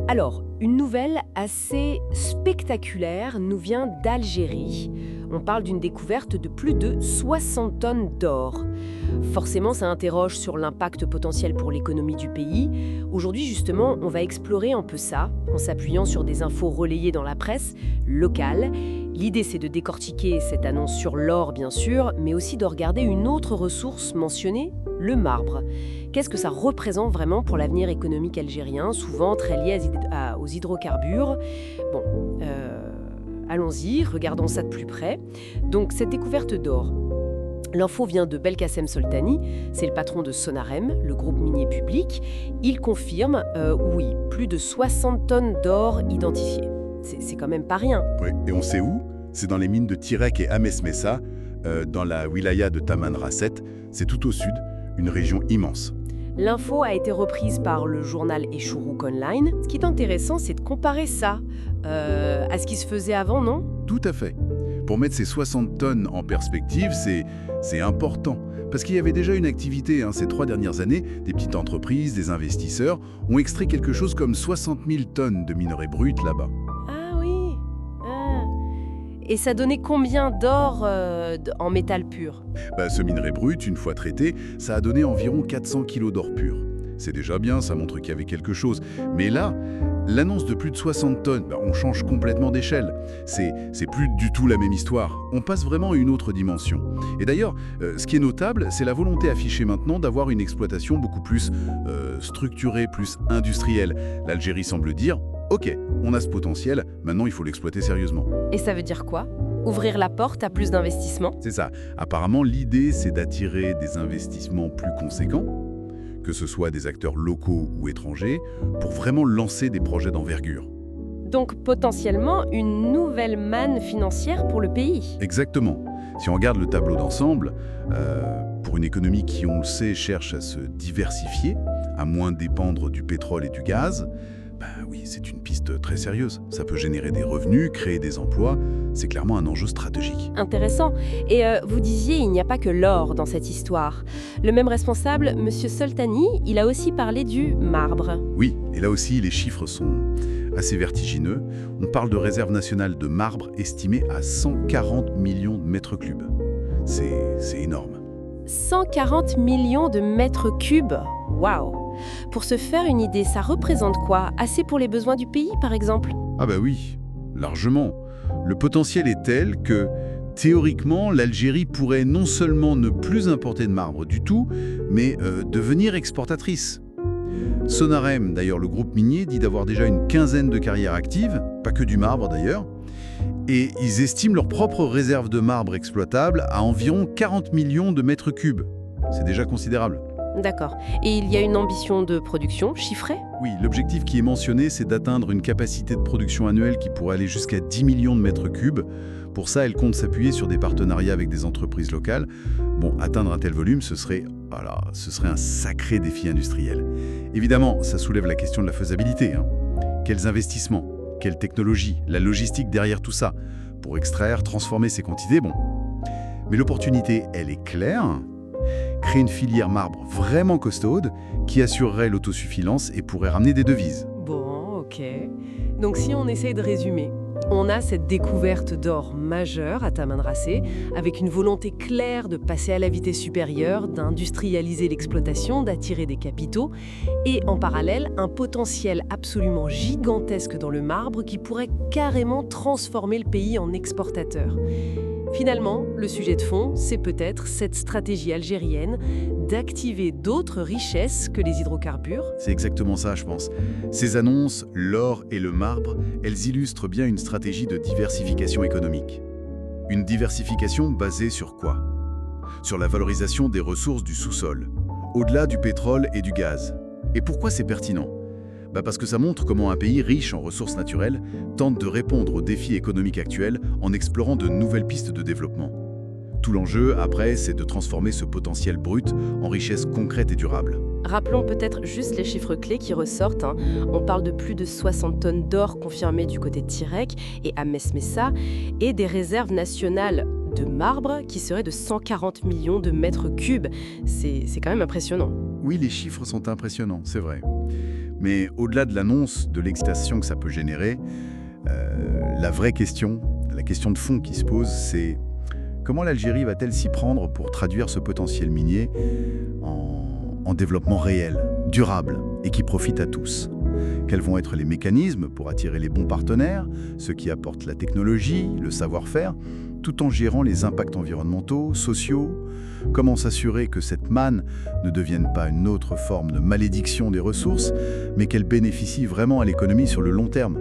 Alors, une nouvelle assez spectaculaire nous vient d'Algérie. On parle d'une découverte de plus de 60 tonnes d'or. Forcément, ça interroge sur l'impact potentiel pour l'économie du pays. Aujourd'hui, justement, on va explorer un peu ça, en s'appuyant sur des infos relayées dans la presse locale. L'idée, c'est de décortiquer cette annonce sur l'or, bien sûr, mais aussi de regarder une autre ressource mentionnée, le marbre. Qu'est-ce que ça représente vraiment pour l'avenir économique algérien, souvent très lié aux hydrocarbures? Bon, allons-y, regardons ça de plus près. Donc, cette découverte d'or, l'info vient de Belkacem Soltani, c'est le patron de Sonarem, le groupe minier public. Il confirme, oui, plus de 60 tonnes d'or identifiées. C'est quand même pas rien. Oui, et on sait où? C'est dans les mines de Tirek et Ames Messa, dans la wilaya de Tamanrasset. C'est tout au sud, une région immense. L'info a été reprise par le journal Echourouk Online. Ce qui est intéressant, c'est de comparer ça à ce qui se faisait avant, non? Tout à fait. Pour mettre ces 60 tonnes en perspective, c'est important. Parce qu'il y avait déjà une activité ces 3 dernières années, des petites entreprises, des investisseurs ont extrait quelque chose comme 60 000 tonnes de minerais bruts là-bas. Ah oui. Et ça donnait combien d'or en métal pur? Ce minerai brut, une fois traité, ça a donné environ 400 kilos d'or pur. C'est déjà bien, ça montre qu'il y avait quelque chose. Mais là, l'annonce de plus de 60 tonnes, on change complètement d'échelle. C'est plus du tout la même histoire. On passe vraiment à une autre dimension. Et d'ailleurs, ce qui est notable, c'est la volonté affichée maintenant d'avoir une exploitation beaucoup plus structurée, plus industrielle. L'Algérie semble dire « Ok, on a ce potentiel, maintenant il faut l'exploiter sérieusement ». Et ça veut dire quoi? Ouvrir la porte à plus d'investissements? C'est ça. Apparemment, l'idée, c'est d'attirer des investissements plus conséquents, que ce soit des acteurs locaux ou étrangers, pour vraiment lancer des projets d'envergure. Donc potentiellement une nouvelle manne financière pour le pays. Exactement. Si on regarde le tableau d'ensemble, pour une économie qui, on le sait, cherche à se diversifier, à moins dépendre du pétrole et du gaz, oui, c'est une piste très sérieuse. Ça peut générer des revenus, créer des emplois. C'est clairement un enjeu stratégique. Intéressant. Et vous disiez, il n'y a pas que l'or dans cette histoire. Le même responsable, M. Soltani, il a aussi parlé du marbre. Oui, et là aussi, les chiffres sont assez vertigineux. On parle de réserve nationale de marbre estimée à 140 millions de mètres cubes. C'est énorme. 140 millions de mètres cubes. Waouh! Pour se faire une idée, ça représente quoi? Assez pour les besoins du pays, par exemple? Ah oui, largement. Le potentiel est tel que, théoriquement, l'Algérie pourrait non seulement ne plus importer de marbre du tout, mais devenir exportatrice. Sonarem, d'ailleurs le groupe minier, dit d'avoir déjà une quinzaine de carrières actives, pas que du marbre d'ailleurs, et ils estiment leur propre réserve de marbre exploitable à environ 40 millions de mètres cubes. C'est déjà considérable. D'accord. Et il y a une ambition de production chiffrée? Oui, l'objectif qui est mentionné, c'est d'atteindre une capacité de production annuelle qui pourrait aller jusqu'à 10 millions de mètres cubes. Pour ça, elle compte s'appuyer sur des partenariats avec des entreprises locales. Bon, atteindre un tel volume, ce serait un sacré défi industriel. Évidemment, ça soulève la question de la faisabilité. Quels investissements? Quelle technologie? La logistique derrière tout ça? Pour extraire, transformer ces quantités, bon. Mais l'opportunité, elle est claire. Créer une filière marbre vraiment costaude qui assurerait l'autosuffisance et pourrait ramener des devises. Bon, ok. Donc si on essaye de résumer, on a cette découverte d'or majeure à Tamanrasset, avec une volonté claire de passer à la vitesse supérieure, d'industrialiser l'exploitation, d'attirer des capitaux, et en parallèle, un potentiel absolument gigantesque dans le marbre qui pourrait carrément transformer le pays en exportateur. Finalement, le sujet de fond, c'est peut-être cette stratégie algérienne d'activer d'autres richesses que les hydrocarbures. C'est exactement ça, je pense. Ces annonces, l'or et le marbre, elles illustrent bien une stratégie de diversification économique. Une diversification basée sur quoi? Sur la valorisation des ressources du sous-sol, au-delà du pétrole et du gaz. Et pourquoi c'est pertinent? Parce que ça montre comment un pays riche en ressources naturelles tente de répondre aux défis économiques actuels en explorant de nouvelles pistes de développement. Tout l'enjeu, après, c'est de transformer ce potentiel brut en richesse concrète et durable. Rappelons peut-être juste les chiffres clés qui ressortent. On parle de plus de 60 tonnes d'or confirmées du côté de Tirek et à Messa, et des réserves nationales de marbre qui seraient de 140 millions de mètres cubes. C'est quand même impressionnant. Oui, les chiffres sont impressionnants, c'est vrai. Mais au-delà de l'annonce, de l'excitation que ça peut générer, la vraie question, la question de fond qui se pose, c'est comment l'Algérie va-t-elle s'y prendre pour traduire ce potentiel minier en développement réel, durable et qui profite à tous? Quels vont être les mécanismes pour attirer les bons partenaires, ceux qui apportent la technologie, le savoir-faire, tout en gérant les impacts environnementaux, sociaux? Comment s'assurer que cette manne ne devienne pas une autre forme de malédiction des ressources, mais qu'elle bénéficie vraiment à l'économie sur le long terme?